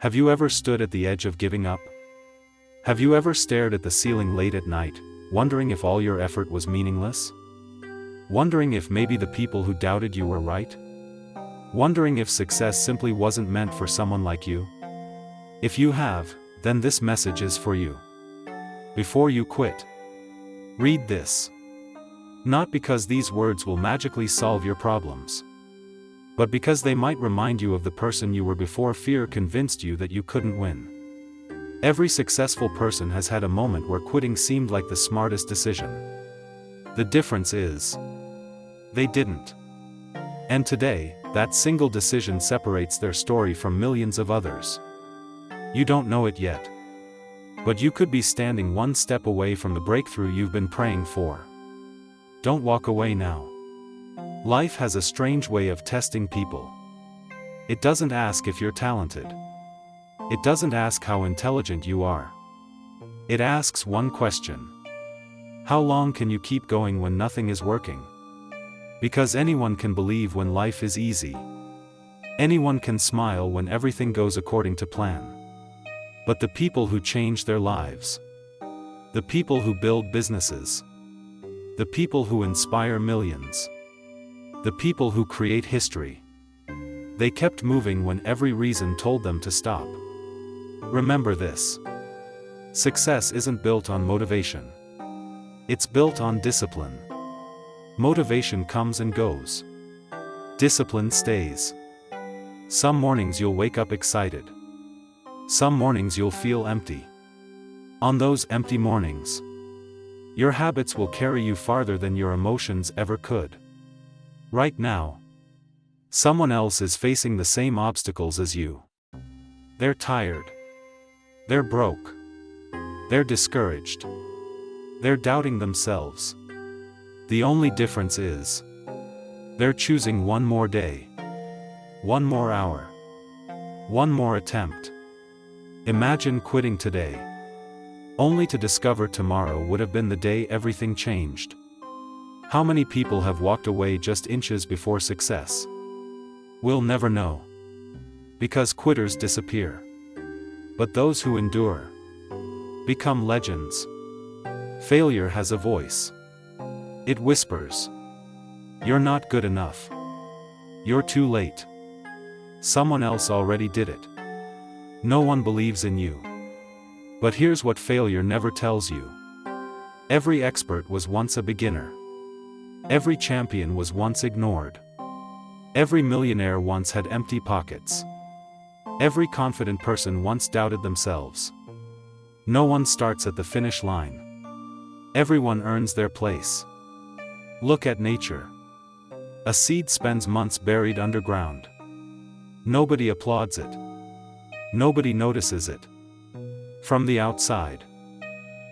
Have you ever stood at the edge of giving up? Have you ever stared at the ceiling late at night, wondering if all your effort was meaningless? Wondering if maybe the people who doubted you were right? Wondering if success simply wasn't meant for someone like you? If you have, then this message is for you. Before you quit, read this. Not because these words will magically solve your problems, but because they might remind you of the person you were before fear convinced you that you couldn't win. Every successful person has had a moment where quitting seemed like the smartest decision. The difference is, they didn't. And today, that single decision separates their story from millions of others. You don't know it yet, but you could be standing one step away from the breakthrough you've been praying for. Don't walk away now. Life has a strange way of testing people. It doesn't ask if you're talented. It doesn't ask how intelligent you are. It asks one question. How long can you keep going when nothing is working? Because anyone can believe when life is easy. Anyone can smile when everything goes according to plan. But the people who change their lives, the people who build businesses, the people who inspire millions, the people who create history, they kept moving when every reason told them to stop. Remember this. Success isn't built on motivation. It's built on discipline. Motivation comes and goes. Discipline stays. Some mornings you'll wake up excited. Some mornings you'll feel empty. On those empty mornings, your habits will carry you farther than your emotions ever could. Right now, someone else is facing the same obstacles as you. They're tired. They're broke. They're discouraged. They're doubting themselves. The only difference is, they're choosing one more day, one more hour, one more attempt. Imagine quitting today, only to discover tomorrow would have been the day everything changed. How many people have walked away just inches before success? We'll never know. Because quitters disappear. But those who endure become legends. Failure has a voice. It whispers, "You're not good enough. You're too late. Someone else already did it. No one believes in you." But here's what failure never tells you. Every expert was once a beginner. Every champion was once ignored. Every millionaire once had empty pockets. Every confident person once doubted themselves. No one starts at the finish line. Everyone earns their place. Look at nature. A seed spends months buried underground. Nobody applauds it. Nobody notices it. From the outside,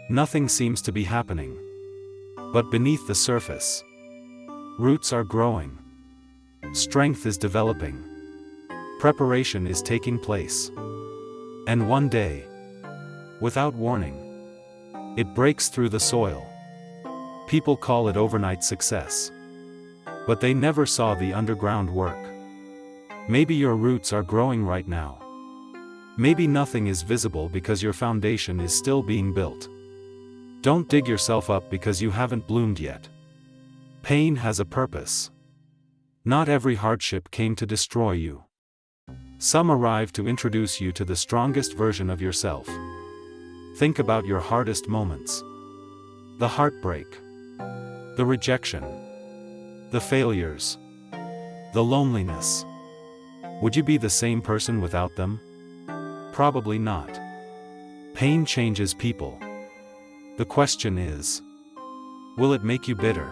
nothing seems to be happening. But beneath the surface, roots are growing. Strength is developing. Preparation is taking place. And one day, without warning, it breaks through the soil. People call it overnight success. But they never saw the underground work. Maybe your roots are growing right now. Maybe nothing is visible because your foundation is still being built. Don't dig yourself up because you haven't bloomed yet. Pain has a purpose. Not every hardship came to destroy you. Some arrived to introduce you to the strongest version of yourself. Think about your hardest moments. The heartbreak. The rejection. The failures. The loneliness. Would you be the same person without them? Probably not. Pain changes people. The question is, will it make you bitter?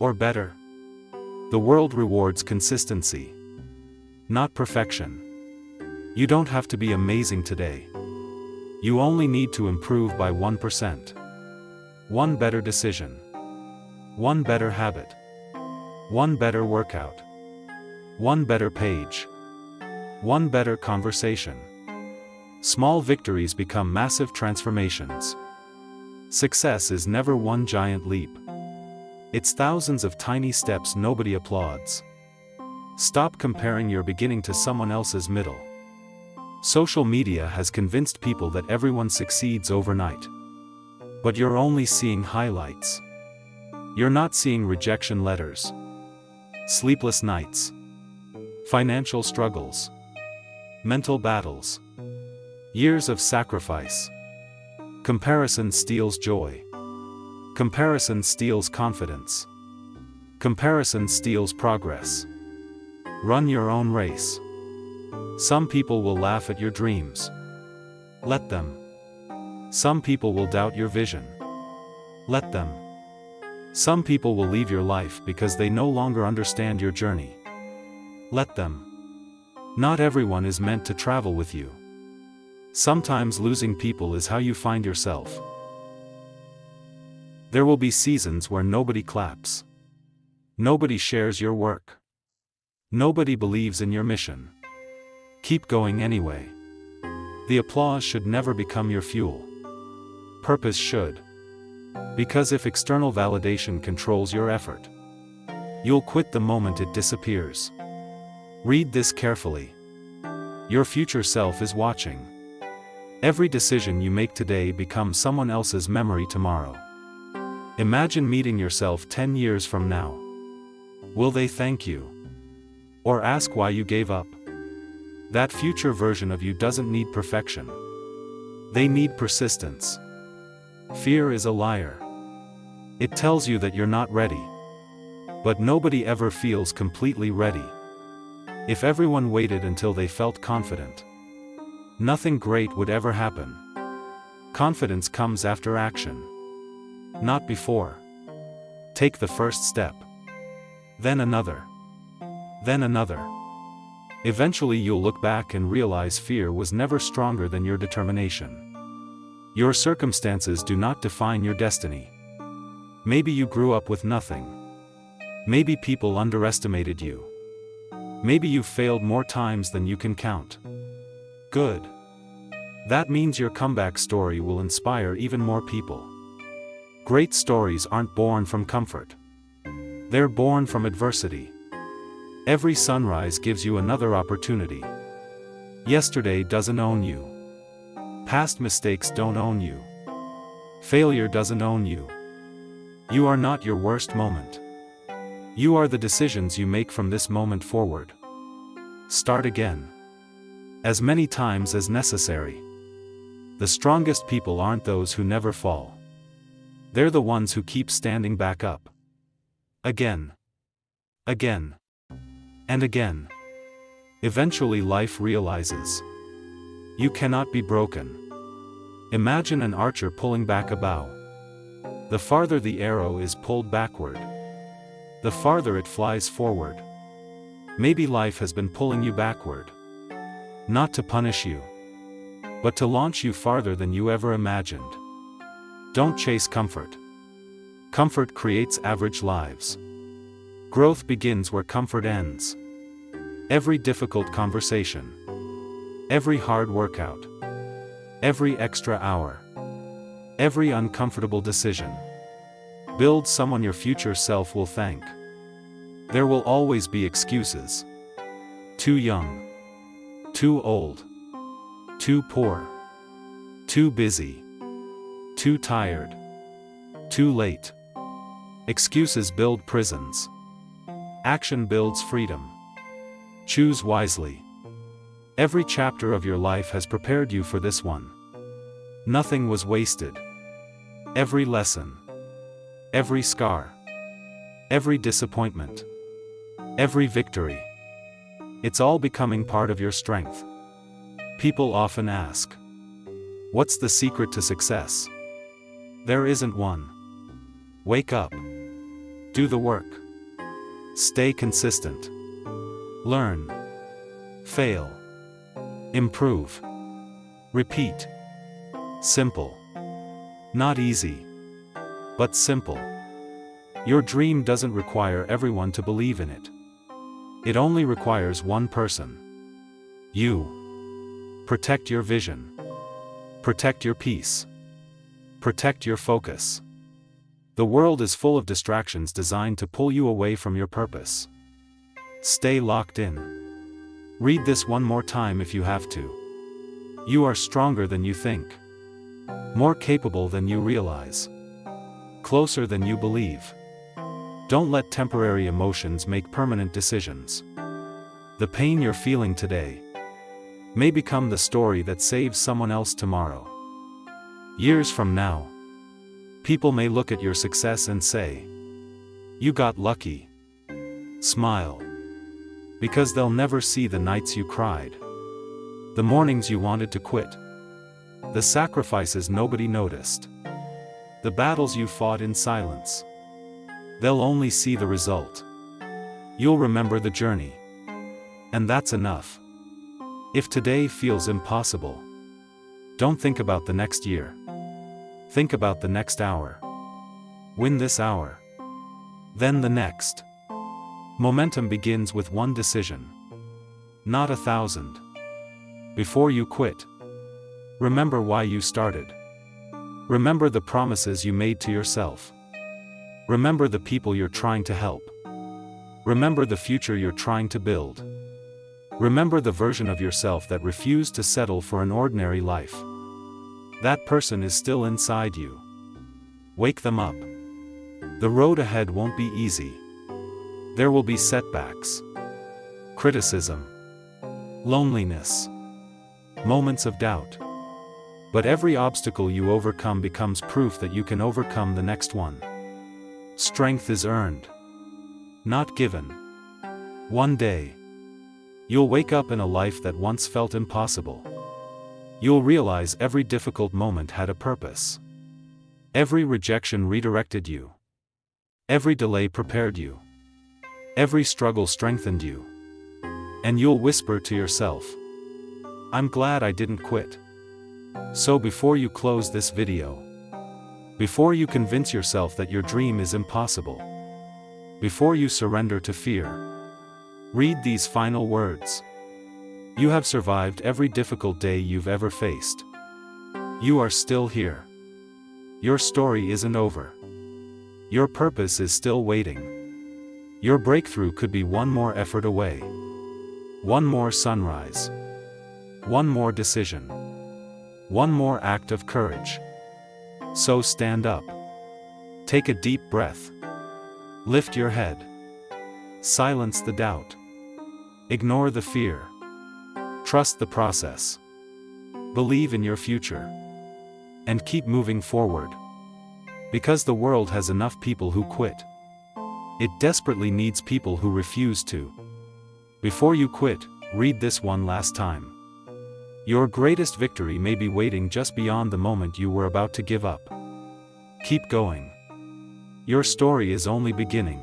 Or better? The world rewards consistency, not perfection. You don't have to be amazing today. You only need to improve by 1%. One better decision. One better habit. One better workout. One better page. One better conversation. Small victories become massive transformations. Success is never one giant leap. It's thousands of tiny steps nobody applauds. Stop comparing your beginning to someone else's middle. Social media has convinced people that everyone succeeds overnight. But you're only seeing highlights. You're not seeing rejection letters, sleepless nights, financial struggles, mental battles, years of sacrifice. Comparison steals joy. Comparison steals confidence. Comparison steals progress. Run your own race. Some people will laugh at your dreams. Let them. Some people will doubt your vision. Let them. Some people will leave your life because they no longer understand your journey. Let them. Not everyone is meant to travel with you. Sometimes losing people is how you find yourself. There will be seasons where nobody claps. Nobody shares your work. Nobody believes in your mission. Keep going anyway. The applause should never become your fuel. Purpose should. Because if external validation controls your effort, you'll quit the moment it disappears. Read this carefully. Your future self is watching. Every decision you make today becomes someone else's memory tomorrow. Imagine meeting yourself 10 years from now. Will they thank you? Or ask why you gave up? That future version of you doesn't need perfection. They need persistence. Fear is a liar. It tells you that you're not ready. But nobody ever feels completely ready. If everyone waited until they felt confident, nothing great would ever happen. Confidence comes after action, not before. Take the first step. Then another. Then another. Eventually you'll look back and realize fear was never stronger than your determination. Your circumstances do not define your destiny. Maybe you grew up with nothing. Maybe people underestimated you. Maybe you failed more times than you can count. Good. That means your comeback story will inspire even more people. Great stories aren't born from comfort. They're born from adversity. Every sunrise gives you another opportunity. Yesterday doesn't own you. Past mistakes don't own you. Failure doesn't own you. You are not your worst moment. You are the decisions you make from this moment forward. Start again. As many times as necessary. The strongest people aren't those who never fall. They're the ones who keep standing back up. Again. Again. And again. Eventually life realizes. You cannot be broken. Imagine an archer pulling back a bow. The farther the arrow is pulled backward, the farther it flies forward. Maybe life has been pulling you backward. Not to punish you, but to launch you farther than you ever imagined. Don't chase comfort. Comfort creates average lives. Growth begins where comfort ends. Every difficult conversation, every hard workout, every extra hour, every uncomfortable decision builds someone your future self will thank. There will always be excuses. Too young. Too old. Too poor. Too busy. Too tired. Too late. Excuses build prisons. Action builds freedom. Choose wisely. Every chapter of your life has prepared you for this one. Nothing was wasted. Every lesson. Every scar. Every disappointment. Every victory. It's all becoming part of your strength. People often ask, what's the secret to success? There isn't one. Wake up. Do the work. Stay consistent. Learn. Fail. Improve. Repeat. Simple. Not easy. But simple. Your dream doesn't require everyone to believe in it. It only requires one person. You. Protect your vision. Protect your peace. Protect your focus. The world is full of distractions designed to pull you away from your purpose. Stay locked in. Read this one more time if you have to. You are stronger than you think. More capable than you realize. Closer than you believe. Don't let temporary emotions make permanent decisions. The pain you're feeling today may become the story that saves someone else tomorrow. Years from now, people may look at your success and say, "You got lucky." Smile. Because they'll never see the nights you cried. The mornings you wanted to quit. The sacrifices nobody noticed. The battles you fought in silence. They'll only see the result. You'll remember the journey. And that's enough. If today feels impossible, don't think about the next year. Think about the next hour. Win this hour. Then the next. Momentum begins with one decision. Not 1,000. Before you quit, remember why you started. Remember the promises you made to yourself. Remember the people you're trying to help. Remember the future you're trying to build. Remember the version of yourself that refused to settle for an ordinary life. That person is still inside you. Wake them up. The road ahead won't be easy. There will be setbacks, criticism, loneliness, moments of doubt. But every obstacle you overcome becomes proof that you can overcome the next one. Strength is earned, not given. One day, you'll wake up in a life that once felt impossible. You'll realize every difficult moment had a purpose. Every rejection redirected you. Every delay prepared you. Every struggle strengthened you. And you'll whisper to yourself, "I'm glad I didn't quit." So before you close this video, before you convince yourself that your dream is impossible, before you surrender to fear, read these final words. You have survived every difficult day you've ever faced. You are still here. Your story isn't over. Your purpose is still waiting. Your breakthrough could be one more effort away. One more sunrise. One more decision. One more act of courage. So stand up. Take a deep breath. Lift your head. Silence the doubt. Ignore the fear. Trust the process. Believe in your future. And keep moving forward. Because the world has enough people who quit. It desperately needs people who refuse to. Before you quit, read this one last time. Your greatest victory may be waiting just beyond the moment you were about to give up. Keep going. Your story is only beginning.